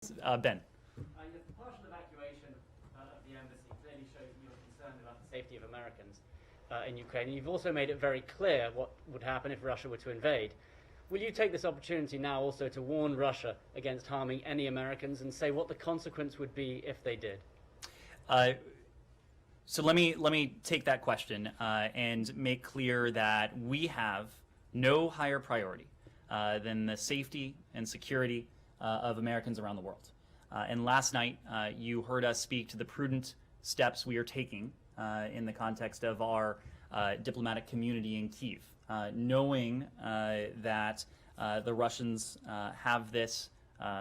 Ben. Yes, the partial evacuation of the embassy clearly shows that you're concerned about the safety of Americans in Ukraine. And you've also made it very clear what would happen if Russia were to invade. Will you take this opportunity now also to warn Russia against harming any Americans and say what the consequence would be if they did? So let me take that question and make clear that we have no higher priority than the safety and security of Americans around the world. And last night, you heard us speak to the prudent steps we are taking in the context of our diplomatic community in Kiev, knowing that the Russians have this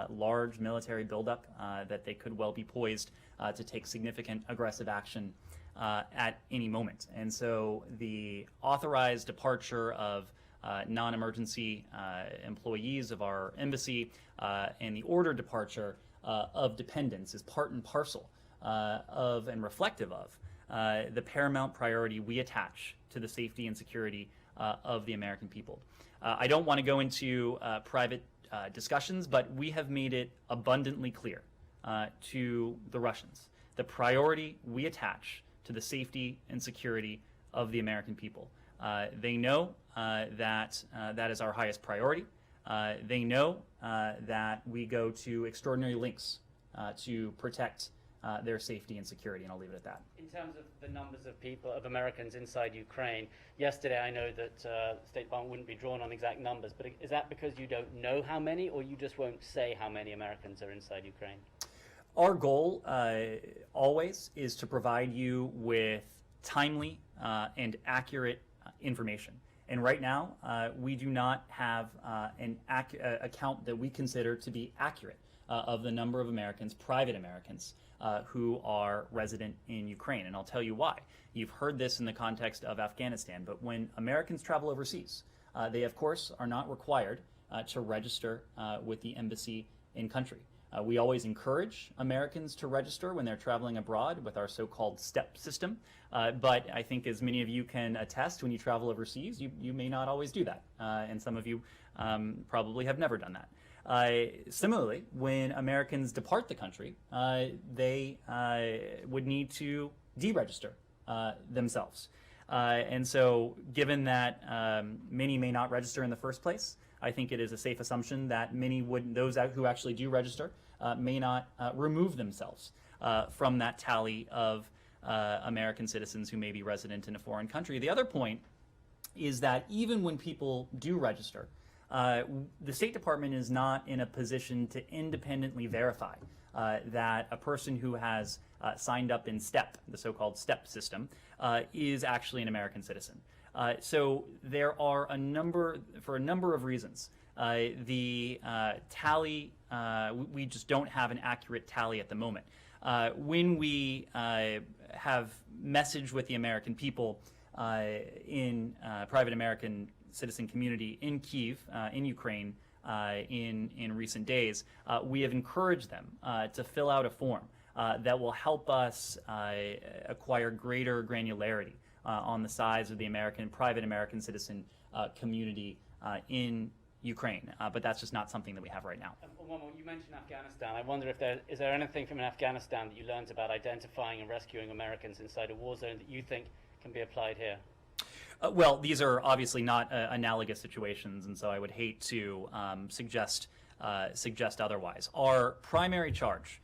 large military buildup, that they could well be poised to take significant aggressive action at any moment. And so the authorized departure of non-emergency employees of our embassy and the ordered departure of dependents is part and parcel of and reflective of the paramount priority we attach to the safety and security of the American people. I don't want to go into private discussions, but we have made it abundantly clear to the Russians the priority we attach to the safety and security of the American people. They know that that is our highest priority. They know that we go to extraordinary lengths to protect their safety and security, and I'll leave it at that. In terms of the numbers of people, of Americans inside Ukraine, yesterday I know that the State Department wouldn't be drawn on exact numbers, but is that because you don't know how many, or you just won't say how many Americans are inside Ukraine? Our goal always is to provide you with timely and accurate information. And right now, we do not have an account that we consider to be accurate of the number of Americans, private Americans, who are resident in Ukraine. And I'll tell you why. You've heard this in the context of Afghanistan, but when Americans travel overseas, they, of course, are not required to register with the embassy in country. We always encourage Americans to register when they're traveling abroad with our so-called STEP system. But I think, as many of you can attest, when you travel overseas, you may not always do that. And some of you probably have never done that. Similarly, when Americans depart the country, they would need to deregister themselves. And so, given that many may not register in the first place, I think it is a safe assumption that many would, those who actually do register, may not remove themselves from that tally of American citizens who may be resident in a foreign country. The other point is that even when people do register, the State Department is not in a position to independently verify that a person who has signed up in STEP, the so-called STEP system, is actually an American citizen. So there are for a number of reasons, the tally, we just don't have an accurate tally at the moment. When we have messaged with the American people in private American citizen community in Kiev, in Ukraine, in recent days, we have encouraged them to fill out a form that will help us acquire greater granularity on the size of the private American citizen community in Ukraine, but that's just not something that we have right now. One more, you mentioned Afghanistan. I wonder if is there anything from Afghanistan that you learned about identifying and rescuing Americans inside a war zone that you think can be applied here? Well, these are obviously not analogous situations, and so I would hate to suggest otherwise. Our primary charge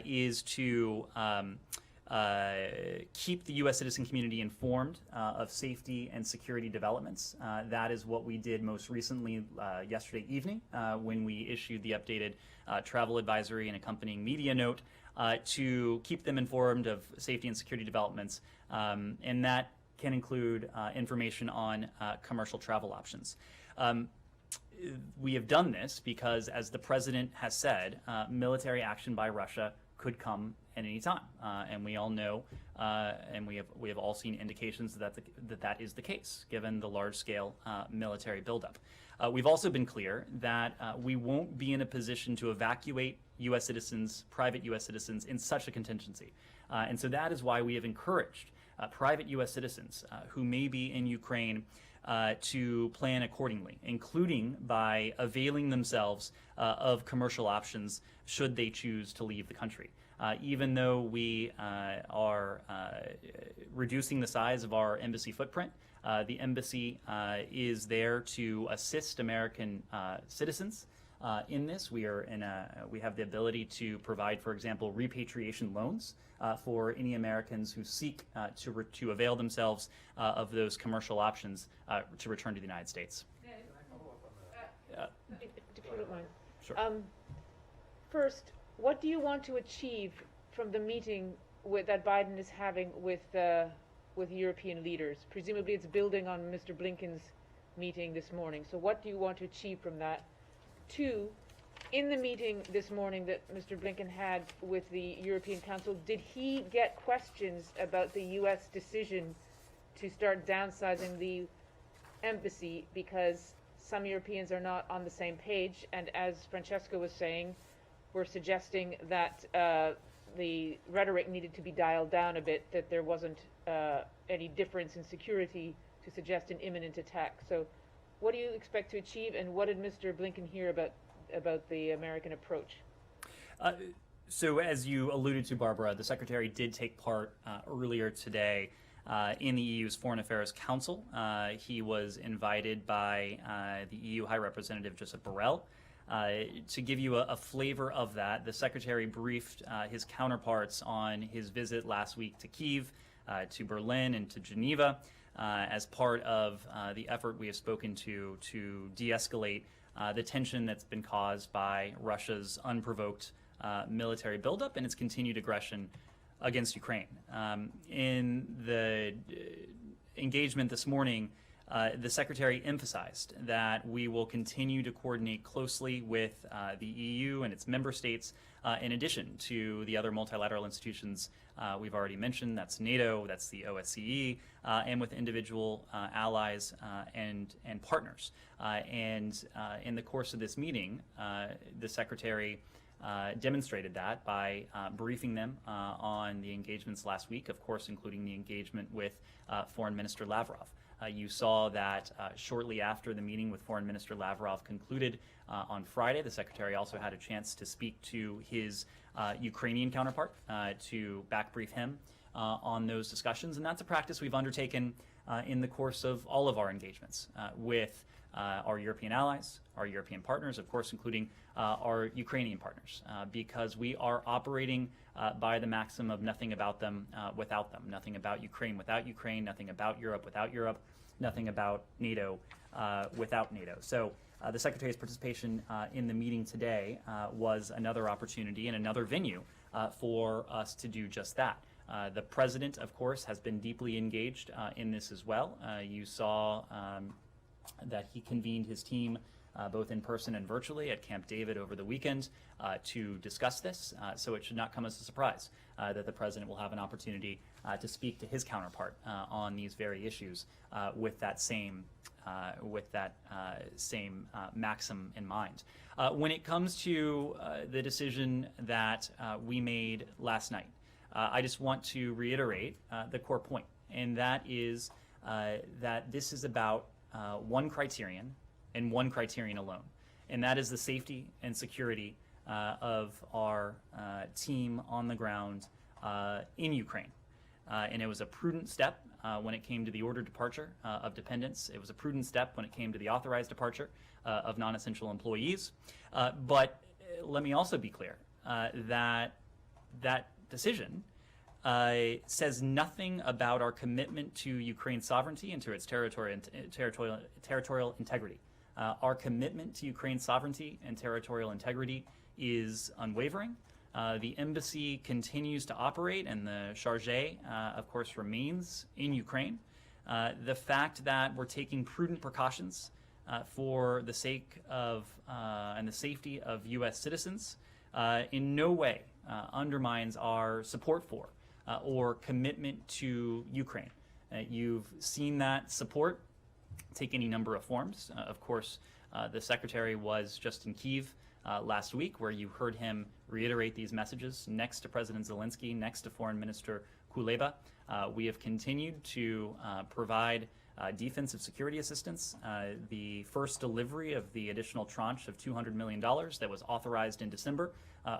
is to keep the U.S. citizen community informed of safety and security developments. That is what we did most recently yesterday evening when we issued the updated travel advisory and accompanying media note to keep them informed of safety and security developments, and that can include information on commercial travel options. We have done this because, as the president has said, military action by Russia could come at any time, and we all know, and we have all seen indications that that is the case, given the large-scale military buildup. We've also been clear that we won't be in a position to evacuate U.S. citizens, private U.S. citizens, in such a contingency, and so that is why we have encouraged private U.S. citizens who may be in Ukraine to plan accordingly, including by availing themselves of commercial options should they choose to leave the country. Even though we are reducing the size of our embassy footprint, the embassy is there to assist American citizens in this. We have the ability to provide, for example, repatriation loans for any Americans who seek to avail themselves of those commercial options to return to the United States. If you don't mind. Sure. First, what do you want to achieve from the meeting that Biden is having with European leaders? Presumably it's building on Mr. Blinken's meeting this morning. So what do you want to achieve from that? Two, in the meeting this morning that Mr. Blinken had with the European Council, did he get questions about the U.S. decision to start downsizing the embassy because some Europeans are not on the same page? And as Francesca was saying, we're suggesting that the rhetoric needed to be dialed down a bit, that there wasn't any difference in security to suggest an imminent attack. So what do you expect to achieve, and what did Mr. Blinken hear about the American approach? So as you alluded to, Barbara, the Secretary did take part earlier today in the EU's Foreign Affairs Council. He was invited by the EU High Representative Josep Borrell. To give you a flavor of that, the Secretary briefed his counterparts on his visit last week to Kiev, to Berlin, and to Geneva as part of the effort we have spoken to de-escalate the tension that's been caused by Russia's unprovoked military buildup and its continued aggression against Ukraine. In the engagement this morning, the Secretary emphasized that we will continue to coordinate closely with the EU and its member states, in addition to the other multilateral institutions we've already mentioned. That's NATO, that's the OSCE, and with individual allies and partners. And in the course of this meeting, the Secretary demonstrated that by briefing them on the engagements last week, of course, including the engagement with Foreign Minister Lavrov. You saw that shortly after the meeting with Foreign Minister Lavrov concluded on Friday, the Secretary also had a chance to speak to his Ukrainian counterpart to back brief him on those discussions. And that's a practice we've undertaken in the course of all of our engagements with our European allies, our European partners, of course, including our Ukrainian partners, because we are operating by the maxim of nothing about them without them, nothing about Ukraine without Ukraine, nothing about Europe without Europe, nothing about NATO without NATO. So the Secretary's participation in the meeting today was another opportunity and another venue for us to do just that. The President, of course, has been deeply engaged in this as well. You saw that he convened his team both in person and virtually at Camp David over the weekend to discuss this. So it should not come as a surprise that the President will have an opportunity to speak to his counterpart on these very issues with that same maxim in mind. When it comes to the decision that we made last night, I just want to reiterate the core point, and that is that this is about one criterion and one criterion alone, and that is the safety and security of our team on the ground in Ukraine. And it was a prudent step when it came to the ordered departure of dependents. It was a prudent step when it came to the authorized departure of non-essential employees. But let me also be clear that that decision says nothing about our commitment to Ukraine's sovereignty and to its territorial integrity. Our commitment to Ukraine's sovereignty and territorial integrity is unwavering. The embassy continues to operate, and the chargé, of course, remains in Ukraine. The fact that we're taking prudent precautions for the sake of and the safety of U.S. citizens in no way undermines our support for or commitment to Ukraine. You've seen that support take any number of forms. Of course, the Secretary was just in Kiev last week, where you heard him reiterate these messages next to President Zelensky, next to Foreign Minister Kuleba. We have continued to provide defensive security assistance. The first delivery of the additional tranche of $200 million that was authorized in December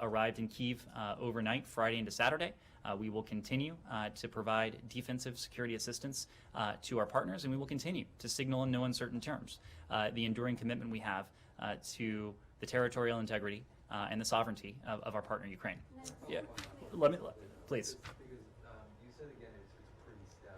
arrived in Kiev overnight, Friday into Saturday. We will continue to provide defensive security assistance to our partners, and we will continue to signal in no uncertain terms the enduring commitment we have to the territorial integrity and the sovereignty of our partner Ukraine. Yeah, please.